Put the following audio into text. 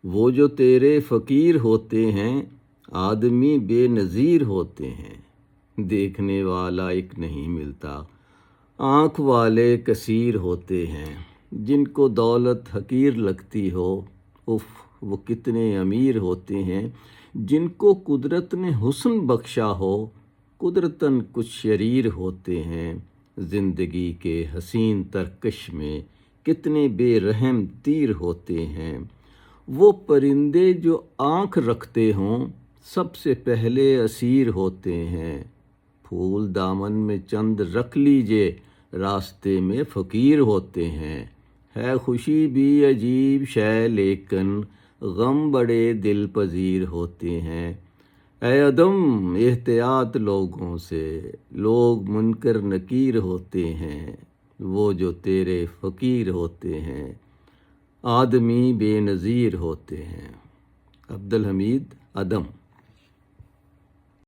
وہ جو تیرے فقیر ہوتے ہیں آدمی بے نظیر ہوتے ہیں، دیکھنے والا ایک نہیں ملتا، آنکھ والے کثیر ہوتے ہیں، جن کو دولت حقیر لگتی ہو اف وہ کتنے امیر ہوتے ہیں، جن کو قدرت نے حسن بخشا ہو قدرتاً کچھ شریر ہوتے ہیں، زندگی کے حسین ترکش میں کتنے بے رحم تیر ہوتے ہیں، وہ پرندے جو آنکھ رکھتے ہوں سب سے پہلے اسیر ہوتے ہیں، پھول دامن میں چند رکھ لیجے راستے میں فقیر ہوتے ہیں، ہے خوشی بھی عجیب شے لیکن غم بڑے دل پذیر ہوتے ہیں، اے عدم احتیاط لوگوں سے، لوگ منکر نکیر ہوتے ہیں، وہ جو تیرے فقیر ہوتے ہیں آدمی بے نظیر ہوتے ہیں۔ عبد الحمید عدم۔